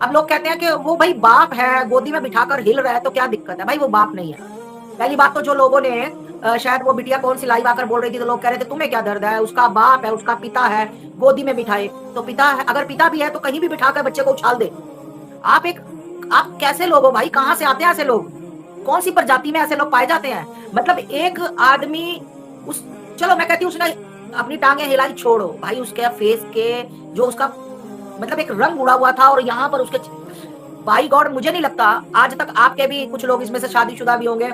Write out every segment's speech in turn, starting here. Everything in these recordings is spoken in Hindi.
अब लोग कहते हैं कि वो भाई बाप है, गोदी में बिठाकर हिल रहा है तो क्या दिक्कत है? भाई वो बाप नहीं है। पहली बात तो जो लोगों ने शायद वो बिटिया कौन-सी लाइव आकर बोल रही थी तो लोग कह रहे थे तुम्हें क्या दर्द है? उसका बाप है, उसका पिता है, गोदी में बिठाए। तो पिता है, अगर पिता भी है तो कहीं भी बिठाकर बच्चे को उछाल दे। आप एक आप कैसे लोग हो भाई? कहाँ से आते हैं ऐसे लोग? कौन-सी प्रजाति में ऐसे लोग पाए जाते हैं? मतलब एक आदमी उस चलो मैं कहती हूँ उसने अपनी टाँगें हिलाई छोड़ो, भाई उसके फेस के जो उसका मतलब एक रंग उड़ा हुआ था और यहाँ पर उसके बाई गॉड मुझे नहीं लगता आज तक आपके भी कुछ लोग इसमें से शादीशुदा भी होंगे,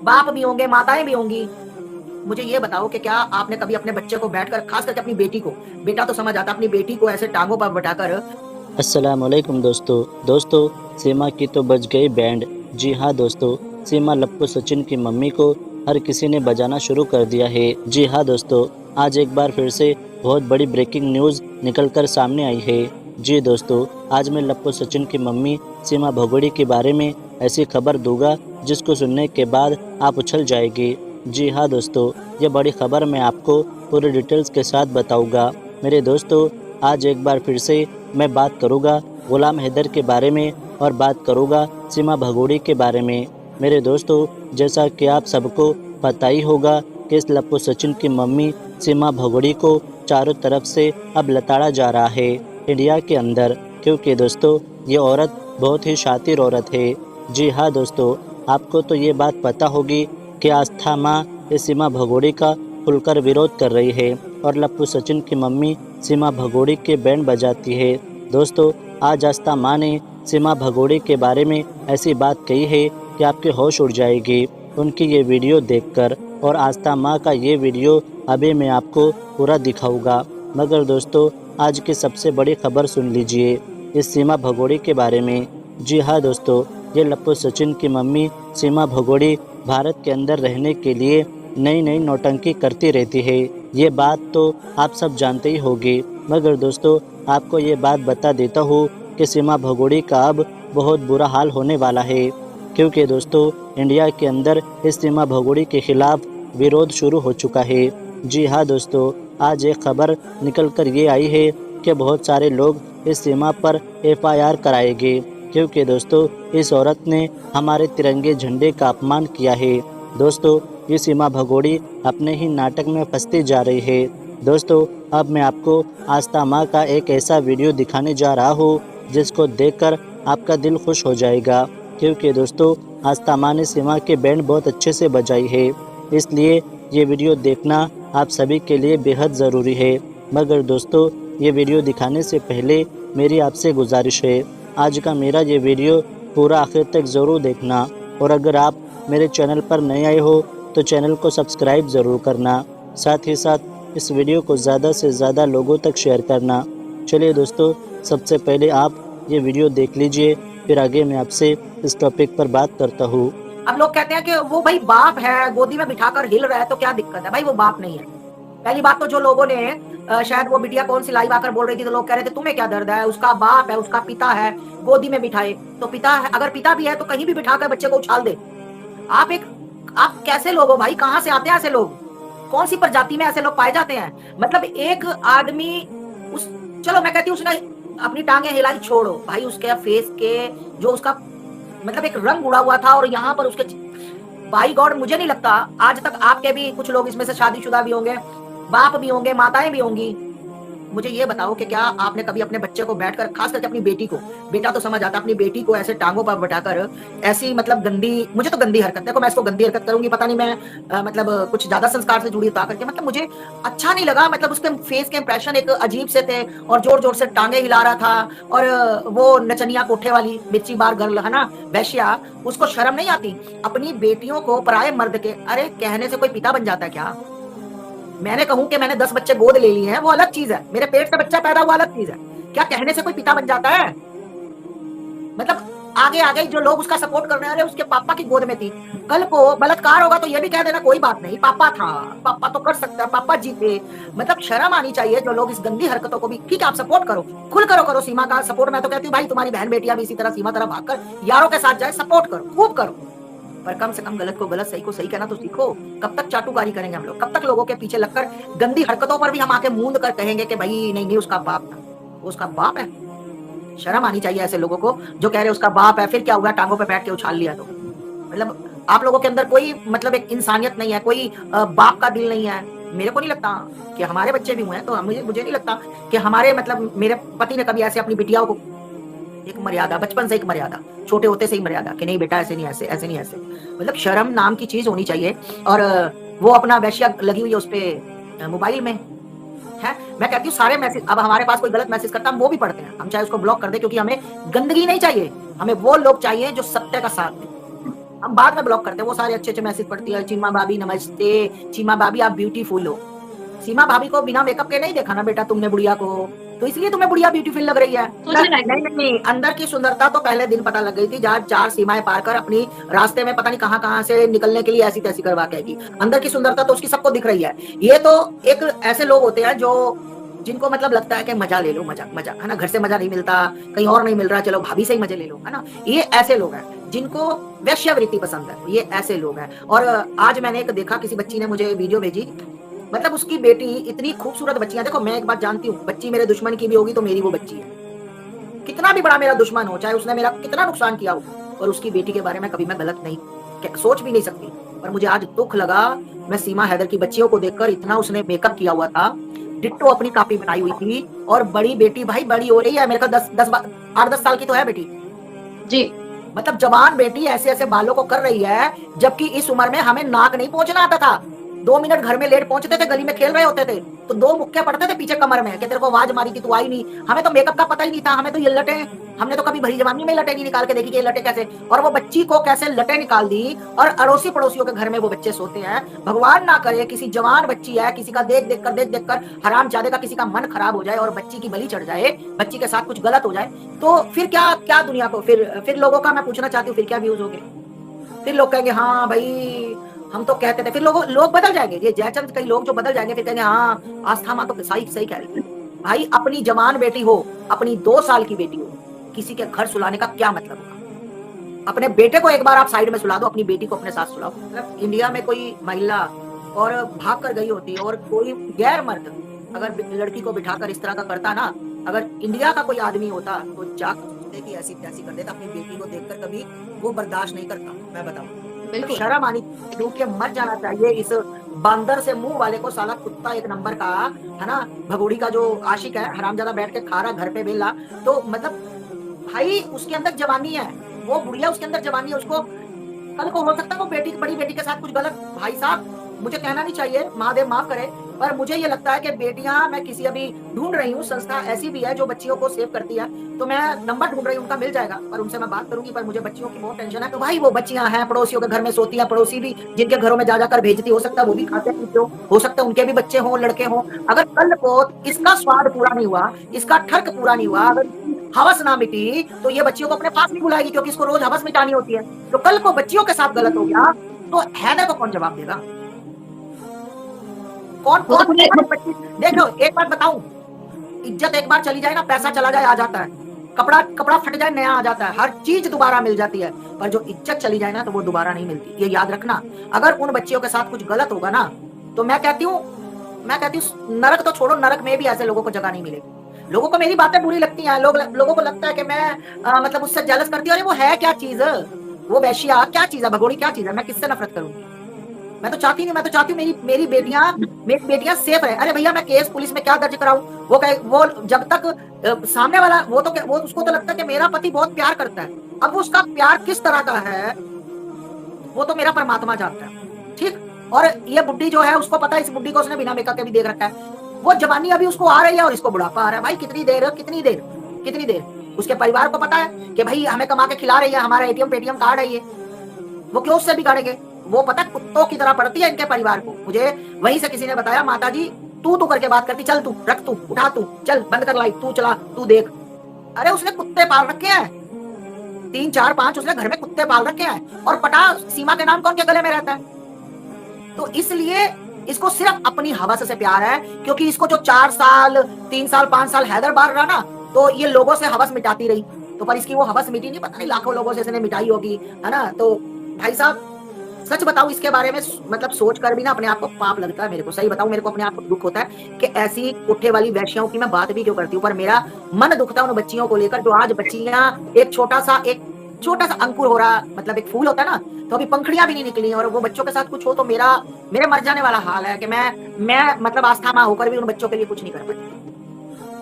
बाप भी होंगे, माताएँ भी होंगी। मुझे ये बताओ कि क्या आपने कभी अपने बच्चे को बैठकर खास करके अपनी बेटी को, बेटा तो समझ आता है, अपनी बेटी को ऐसे टाँगों पर बैठाकर अस्सलामुअलैकुम दोस्तों सीमा की तो बज गई बैंड। जी हाँ दोस्तों, सीमा लप्पू सचिन की मम्मी को हर किसी ने बजाना शुरू कर दिया है। जी हाँ दोस्तों, आज एक बार फिर से बहुत बड़ी ब्रेकिंग न्यूज़ निकल कर सामने आई है। जी दोस्तों, आज मैं लप्पू सचिन की मम्मी सीमा भगोड़ी के बारे में ऐसी खबर दूंगा जिसको सुनने के बाद आप उछल जाएगी। जी हाँ दोस्तों, ये बड़ी खबर मैं आपको पूरी डिटेल्स के साथ बताऊंगा। मेरे दोस्तों, आज एक बार फिर से मैं बात करूँगा गुलाम हैदर के बारे में और बात करूँगा सीमा भगोड़ी के बारे में। मेरे दोस्तों, जैसा कि आप सबको पता ही होगा कि इस लप्पू सचिन की मम्मी सीमा भगोड़ी को चारों तरफ से अब लताड़ा जा रहा है इंडिया के अंदर, क्योंकि दोस्तों ये औरत बहुत ही शातिर औरत है। जी हाँ दोस्तों, आपको तो ये बात पता होगी कि आस्था माँ इस सीमा भगोड़ी का खुलकर विरोध कर रही है और लप्पू सचिन की मम्मी सीमा भगोड़ी के बैंड बजाती है। दोस्तों, आज आस्था माँ ने सीमा भगोड़ी के बारे में ऐसी बात कही है कि आपके होश उड़ जाएगी उनकी ये वीडियो देखकर, और आस्था माँ का ये वीडियो अभी मैं आपको पूरा दिखाऊंगा। मगर दोस्तों, आज की सबसे बड़ी खबर सुन लीजिए इस सीमा भगोड़ी के बारे में। जी हाँ दोस्तों, ये लप्पू सचिन की मम्मी सीमा भगोड़ी भारत के अंदर रहने के लिए नई नई नौटंकी करती रहती है। ये बात तो आप सब जानते ही होगी, मगर दोस्तों आपको ये बात बता देता हूँ कि सीमा भगोड़ी का अब बहुत बुरा हाल होने वाला है, क्योंकि दोस्तों इंडिया के अंदर इस सीमा भगोड़ी के खिलाफ विरोध शुरू हो चुका है। जी हाँ दोस्तों, आज एक खबर निकल कर ये आई है कि बहुत सारे लोग इस सीमा पर FIR कराएंगे, क्योंकि दोस्तों इस औरत ने हमारे तिरंगे झंडे का अपमान किया है। दोस्तों, ये सीमा भगोड़ी अपने ही नाटक में फंसती जा रही है। दोस्तों, अब मैं आपको आस्था माँ का एक ऐसा वीडियो दिखाने जा रहा हूँ जिसको देखकर आपका दिल खुश हो जाएगा, क्योंकि दोस्तों आस्था माँ ने सीमा के बैंड बहुत अच्छे से बजाई है, इसलिए ये वीडियो देखना आप सभी के लिए बेहद ज़रूरी है। मगर दोस्तों, ये वीडियो दिखाने से पहले मेरी आपसे गुजारिश है, आज का मेरा ये वीडियो पूरा आखिर तक ज़रूर देखना, और अगर आप मेरे चैनल पर नए आए हो तो चैनल को सब्सक्राइब ज़रूर करना, साथ ही साथ इस वीडियो को ज़्यादा से ज़्यादा लोगों तक शेयर करना। चलिए दोस्तों, सबसे पहले आप ये वीडियो देख लीजिए, फिर आगे मैं आपसे इस टॉपिक पर बात करता हूँ। अब लोग कहते हैं कि वो भाई बाप है, गोदी में बिठाकर हिल रहा है तो क्या दिक्कत है? भाई वो बाप नहीं है। पहली बात तो जो लोगों ने शायद वो बिटिया कौन-सी लाइव आकर बोल रही थी तो लोग कह रहे थे तुम्हें क्या दर्द है? उसका बाप है, उसका पिता है, गोदी में बिठाए। तो पिता है, अगर पिता भी है तो कहीं भी बिठाकर बच्चे को उछाल दे। आप एक आप कैसे लोग हो भाई? कहाँ से आते हैं ऐसे लोग? कौन-सी प्रजाति में ऐसे लोग पाए जाते हैं? मतलब एक आदमी उस चलो मैं कहती हूँ उसने अपनी टाँगें हिलाई छोड़ो, भाई उसके फेस के जो उसका मतलब एक रंग उड़ा हुआ था और यहाँ पर उसके बाई गॉड मुझे नहीं लगता आज तक आपके भी कुछ लोग इसमें से शादीशुदा भी होंगे, बाप भी होंगे, माताएँ भी होंगी। मुझे ये बताओ कि क्या आपने कभी अपने बच्चे को बैठकर खास करके अपनी बेटी को, बेटा तो समझ आता है, अपनी बेटी को ऐसे टाँगों पर बैठाकर ऐसी मतलब गंदी मुझे तो गंदी हरकत देखो मैं इसको गंदी हरकत करूँगी पता नहीं मैं मतलब कुछ ज़्यादा संस्कार से जुड़ी उठा करके मतलब मुझे अच्छा नहीं लगा मतलब उसके फेस के इंप्रेशन एक अजीब से थे और ज़ोर-ज़ोर से टाँगे हिला रहा था और वो नचनिया कोठे वाली मिर्ची बार गर्ल है ना, वेश्या, उसको शर्म नहीं आती? अपनी बेटियों को पराये मर्द के अरे कहने से कोई पिता बन जाता है क्या? मैंने कहूँ कि मैंने 10 बच्चे गोद ले लिए हैं, वो अलग चीज़ है। मेरे पेट से बच्चा पैदा हुआ अलग चीज़ है। क्या कहने से कोई पिता बन जाता है? मतलब आगे-आगे जो लोग उसका सपोर्ट कर रहे हैं, अरे उसके पापा की गोद में थी। कल को बलात्कार होगा तो ये भी कह देना कोई बात नहीं, पापा था, पापा तो कर सकता है, पापा जी थे। मतलब शर्म आनी चाहिए जो लोग इस गंदी हरकतों को भी ठीक है आप सपोर्ट करो, खुल करो सीमा का सपोर्ट मैं तो कहती हूँ भाई तुम्हारी बहन-बेटियाँ भी इसी तरह सीमा तरह भागकर यारों के साथ जाए, सपोर्ट करो, खूब करो। पर कम से कम गलत को गलत, सही को सही कहना तो सीखो। कब तक चाटुकारी करेंगे हम लोग? कब तक लोगों के पीछे लगकर गंदी हरकतों पर भी हम आके मूंद कर कहेंगे कि भाई नहीं, नहीं उसका बाप था। वो उसका बाप है? शर्म आनी चाहिए ऐसे लोगों को जो कह रहे उसका बाप है, फिर क्या हुआ, टांगों पे बैठ के उछाल लिया तो। मतलब आप लोगों के अंदर कोई मतलब एक इंसानियत नहीं है, कोई बाप का दिल नहीं है। मेरे को नहीं लगता कि हमारे बच्चे भी हुए हैं, तो मुझे नहीं लगता कि हमारे मतलब मेरे पति ने कभी ऐसे अपनी बिटियाओं को एक मर्यादा, बचपन से एक मर्यादा, छोटे होते से ही मर्यादा कि नहीं बेटा ऐसे नहीं, ऐसे नहीं ऐसे। मतलब शर्म नाम की चीज़ होनी चाहिए। और वो अपना वेश्या लगी हुई है उस पे मोबाइल में, है। मैं कहती हूँ सारे मैसेज, अब हमारे पास कोई गलत मैसेज करता है हम वो भी पढ़ते हैं, हम चाहे उसको ब्लॉक कर दें, क्योंकि हमें गंदगी नहीं चाहिए, हमें वो लोग चाहिए जो सत्य का साथ दें। हम बाद में ब्लॉक करते हैं, वो सारे अच्छे-अच्छे मैसेज पढ़ती है, चीमा भाभी नमस्ते, चीमा भाभी आप ब्यूटीफुल हो। सीमा भाभी को बिना मेकअप के नहीं देखा ना बेटा तुमने बुढ़िया को, तो इसलिए तुम्हें बुढ़िया ब्यूटीफुल लग रही है। नहीं, अंदर की सुंदरता तो पहले दिन पता लग गई थी, जहाँ 4 सीमाएं पार कर अपनी रास्ते में पता नहीं कहाँ-कहाँ से निकलने के लिए ऐसी तैसी करवा के आएगी। अंदर की सुंदरता तो उसकी सबको दिख रही है। ये तो एक ऐसे लोग होते हैं जो जिनको मतलब लगता है कि मजा ले लो, मजा मजा, है ना? घर से मजा नहीं मिलता, कहीं और नहीं मिल रहा, चलो भाभी से ही मजे ले लो, है ना? ये ऐसे लोग हैं जिनको वेश्यावृत्ति पसंद है, ये ऐसे लोग हैं। और आज मैंने एक देखा, किसी बच्ची ने मुझे वीडियो भेजी, मतलब उसकी बेटी इतनी खूबसूरत बच्ची है। देखो मैं एक बात जानती हूँ, बच्ची मेरे दुश्मन की भी होगी तो मेरी वो बच्ची है। कितना भी बड़ा मेरा दुश्मन हो, चाहे उसने मेरा कितना नुकसान किया हो, और उसकी बेटी के बारे में कभी मैं गलत नहीं सोच भी नहीं सकती। पर मुझे आज दुख लगा, मैं सीमा हैदर की बच्चियों को देखकर, इतना उसने मेकअप किया हुआ था, डिट्टो अपनी कॉपी बनाई हुई थी, और बड़ी बेटी भाई बड़ी हो रही है, मेरे को 8-10 साल की तो है बेटी जी। मतलब जवान बेटी ऐसे ऐसे बालों को कर रही है, जबकि इस उम्र में हमें नाक नहीं पहुंचना आता था। 2 मिनट घर में लेट पहुंचते थे, गली में खेल रहे होते थे तो 2 मुक्के पड़ते थे पीछे कमर में कि तेरे को आवाज मारी थी तू आई नहीं। हमें तो मेकअप का पता ही नहीं था, हमें तो ये लटे, हमने तो कभी भरी जवानी में लटे नहीं निकाल के देखी कि ये लटे कैसे, और वो बच्ची को कैसे लटे निकाल दी। और अड़ोसी पड़ोसियों के घर में वो बच्चे सोते हैं। भगवान ना करे किसी जवान बच्ची है, किसी का देख देख कर हरामजादे का किसी का मन खराब हो जाए और बच्ची की बलि चढ़ जाए, बच्ची के साथ कुछ गलत हो जाए, तो फिर क्या क्या दुनिया को, फिर लोगों का मैं पूछना चाहती हूँ, फिर क्या व्यूज होंगे? फिर लोग कहेंगे हाँ भाई हम तो कहते थे, फिर लोग बदल जाएंगे। ये जयचंद कई लोग जो बदल जाएंगे, फिर कहेंगे हाँ आस्था माँ तो सही सही कह रही है। भाई अपनी जवान बेटी हो, अपनी 2 साल की बेटी हो, किसी के घर सुलाने का क्या मतलब होगा? अपने बेटे को एक बार आप साइड में सुला दो, अपनी बेटी को अपने साथ सुलाओ। मतलब इंडिया में कोई महिला और भाग कर गई होती, और कोई गैर मर्द अगर लड़की को बिठाकर इस तरह का करता ना, अगर इंडिया का कोई आदमी होता तो जाकर की ऐसी तैसी कर देता, अपनी बेटी को देखकर कभी वो बर्दाश्त नहीं करता। मैं बताऊं, तो शर्म आनी, डूब के मर जाना चाहिए इस बंदर से मुंह वाले को। साला कुत्ता एक नंबर का, है ना? भगोड़ी का जो आशिक है, हरामजादा बैठ के खा रहा घर पे बेला, तो मतलब भाई उसके अंदर जवानी है, वो बुढ़िया उसके अंदर जवानी है, उसको कल को हो सकता है वो बेटी, बड़ी बेटी के साथ कुछ गलत। भाई साहब मुझे कहना नहीं चाहिए, महादेव माफ करे, पर मुझे ये लगता है कि बेटियां, मैं किसी अभी ढूंढ रही हूँ, संस्था ऐसी भी है जो बच्चियों को सेव करती है, तो मैं नंबर ढूंढ रही हूँ, उनका मिल जाएगा, पर उनसे मैं बात करूंगी। पर मुझे बच्चियों की बहुत टेंशन है। तो भाई वो बच्चियां हैं, पड़ोसियों के घर में सोती हैं, पड़ोसी भी जिनके घरों में जा जाकर भेजती, हो सकता है वो भी खाते हैं, हो सकता है उनके भी बच्चे हों, लड़के हों। अगर कल को इसका स्वाद पूरा नहीं हुआ, इसका ठर्क पूरा नहीं हुआ, अगर हवस ना मिटी, तो ये बच्चियों को अपने पास नहीं बुलाएगी, क्योंकि इसको रोज हवस मिटानी होती है। तो कल को बच्चियों के साथ गलत हो गया तो हैदर को कौन जवाब देगा? कौन देखो एक बात बताऊं, इज्जत एक बार चली जाए ना, पैसा चला जाए आ जाता है, कपड़ा फट जाए नया आ जाता है, हर चीज दोबारा मिल जाती है, पर जो इज्जत चली जाए ना तो वो दोबारा नहीं मिलती। ये याद रखना। अगर उन बच्चियों के साथ कुछ गलत होगा ना, तो मैं कहती हूँ नरक तो छोड़ो, नरक में भी ऐसे लोगों को जगह नहीं मिलेगी। लोगों को मेरी बातें बुरी लगती हैं, लोगों को लगता है कि मैं मतलब उससे जेलस करती हूँ। अरे वो है क्या चीज, वो वैश्या क्या चीज है, भगोड़ी क्या चीज है? मैं किससे नफरत करूंगी? मैं तो चाहती हूँ मेरी बेटियां सेफ रहे। अरे भैया मैं केस पुलिस में क्या दर्ज कराऊं? वो जब तक सामने वाला, वो उसको तो लगता है कि मेरा पति बहुत प्यार करता है। अब उसका प्यार किस तरह का है वो तो मेरा परमात्मा जानता है, ठीक। और ये बुड्ढी जो है उसको पता है, इस बुड्ढी को उसने बिना मेकअप के भी देख रखा है। वो जवानी अभी उसको आ रही है और इसको बुढ़ापा आ रहा है। भाई कितनी देर उसके परिवार को पता है कि भाई हमें कमा के खिला रही है, हमारा एटीएम पेटीएम कार्ड है ये, वो क्यों उससे बिगाड़ेंगे? वो पता कुत्तों की तरह पड़ती है इनके परिवार को। मुझे वहीं से किसी ने बताया, माता जी तू करके बात करती, चल तू रख, तू उठा, तू चल, बंद कर लाइट, तू चला, तू देख। अरे उसने कुत्ते पाल रखे हैं, 3 4 5 उसने घर में कुत्ते पाल रखे हैं, और पटा सीमा के नाम कौन के गले में रहता है? तो इसलिए इसको सिर्फ अपनी हवस से प्यार है, क्योंकि इसको जो 4 साल 3 साल 5 साल हैदर बार रहा ना, तो ये लोगों से हवस मिटाती रही, तो पर इसकी वो हवस मिटी नहीं, पता नहीं लाखों लोगों से इसने मिटाई होगी, है ना? तो भाई साहब सच बताऊं इसके बारे में मतलब सोच कर भी ना अपने आप को पाप लगता है मेरे को। सही बताऊं मेरे को अपने आप को दुख होता है कि ऐसी कोठे वाली वैश्याओं की मैं बात भी क्यों करती हूँ, पर मेरा मन दुखता है उन बच्चियों को लेकर जो आज बच्चियां एक छोटा सा अंकुर हो रहा, मतलब एक फूल होता है ना, तो अभी पंखड़ियां भी नहीं निकली और वो बच्चों के साथ कुछ हो तो मेरे मर जाने वाला हाल है कि मैं मतलब आस्था मां होकर भी उन बच्चों के लिए कुछ नहीं कर पाई,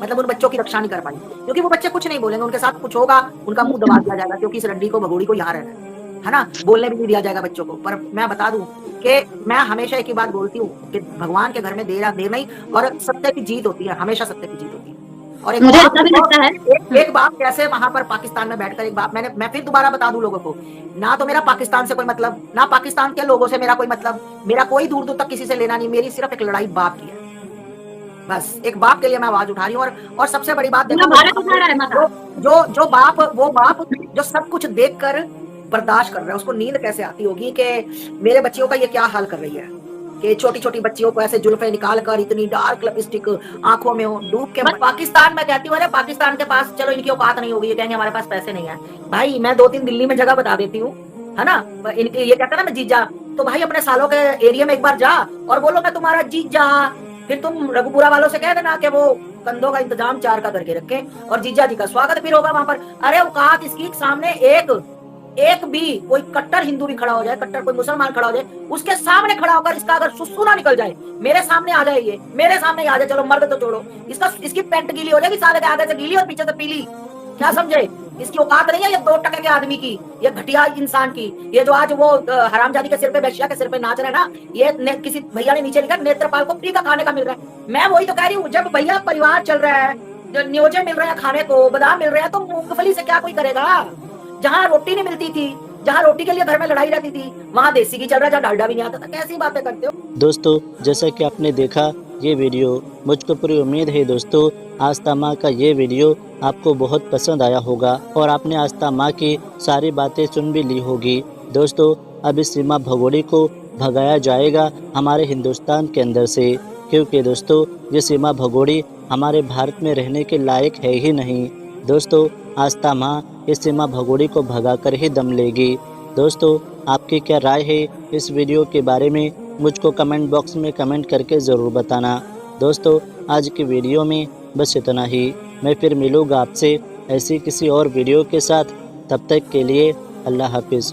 मतलब उन बच्चों की रक्षा नहीं कर पाई, क्योंकि वो बच्चे कुछ नहीं बोलेंगे, उनके साथ कुछ होगा उनका मुंह दबा दिया जाएगा, क्योंकि इस रंडी को भगोड़ी को यहाँ रहना है ना, बोलने भी नहीं दिया जाएगा बच्चों को। पर मैं बता दूं कि मैं हमेशा एक ही बात बोलती हूँ कि भगवान के घर में देर नहीं, और सत्य की जीत होती है, हमेशा सत्य की जीत होती है। और एक मुझे बाप ऐसा भी लगता है। एक बाप कैसे वहां पर पाकिस्तान में बैठकर एक बाप, मैं फिर दोबारा बता दूं लोगों को, ना तो मेरा पाकिस्तान से कोई मतलब, ना पाकिस्तान के लोगों से मेरा कोई मतलब, मेरा कोई दूर दूर तक किसी से लेना नहीं, मेरी सिर्फ एक लड़ाई बाप की है। बस एक बाप के लिए मैं आवाज उठा रही हूँ। और सबसे बड़ी बात देखो, भारत उठा रहा है माता। जो बाप, वो बाप जो सब कुछ देखकर बर्दाश्त कर रहा है, उसको नींद कैसे आती होगी कि मेरे बच्चियों का ये क्या हाल कर रही है, कि छोटी छोटी बच्चियों को ऐसे जुल्फे निकाल कर इतनी डार्क लिपस्टिक आंखों में डूब के। पाकिस्तान में कहती हूँ, अरे पाकिस्तान के पास चलो इनकी औकात नहीं होगी, ये कहेंगे हमारे पास पैसे नहीं है। भाई मैं 2-3 दिल्ली में जगह बता देती हूँ, है ना, इनके ये कहता है ना मैं जीजा, तो भाई अपने सालों के एरिया में एक बार जा और बोलो मैं तुम्हारा जीजा, फिर तुम रघुपुरा वालों से कह देना कि वो कंधों का इंतजाम 4 का करके रखे और जीजा जी का स्वागत फिर होगा वहां पर। अरे औकात इसकी सामने एक भी कोई कट्टर हिंदू भी खड़ा हो जाए, कट्टर कोई मुसलमान खड़ा हो जाए, उसके सामने खड़ा होकर इसका अगर सुसु ना निकल जाए, मेरे सामने आ जाए, ये मेरे सामने आ जाए, चलो मर्द तो छोड़ो, इसकी पैंट गीली हो जाएगी, साले के आगे से गीली और पीछे से पीली, क्या समझे? इसकी औकात नहीं है ये 2% के आदमी की, ये घटिया इंसान की। ये जो आज वो हरामजादी के सिर पे, बेश्या के सिर पे नाच रहे हैं ना, ये किसी भैया ने नीचे लिखा नेत्रपाल को फ्री का खाने का मिल रहा है। मैं वही तो कह रही हूँ, जब भैया परिवार चल रहा है, जो न्योजे मिल रहे हैं खाने को, बादाम मिल रहे हैं, तो मूंगफली से क्या कोई करेगा? जहाँ रोटी नहीं मिलती थी, जहाँ रोटी के लिए घर में लड़ाई रहती थी, वहाँ देसी घी चल रहा है, जहाँ डालडा भी नहीं आता था। कैसी बातें करते हो दोस्तों? जैसा कि आपने देखा ये वीडियो, मुझको पूरी उम्मीद है दोस्तों आस्था माँ का ये वीडियो आपको बहुत पसंद आया होगा और आपने आस्था माँ की सारी बातें सुन भी ली होगी। दोस्तों अब इस सीमा भगोड़ी को भगाया जाएगा हमारे हिंदुस्तान के अंदर से, क्योंकि दोस्तों ये सीमा भगोड़ी हमारे भारत में रहने के लायक है ही नहीं। दोस्तों आस्था माँ इस सीमा भगोड़ी को भगाकर ही दम लेगी। दोस्तों आपकी क्या राय है इस वीडियो के बारे में, मुझको कमेंट बॉक्स में कमेंट करके ज़रूर बताना। दोस्तों आज की वीडियो में बस इतना ही, मैं फिर मिलूँगा आपसे ऐसी किसी और वीडियो के साथ। तब तक के लिए अल्लाह हाफिज़।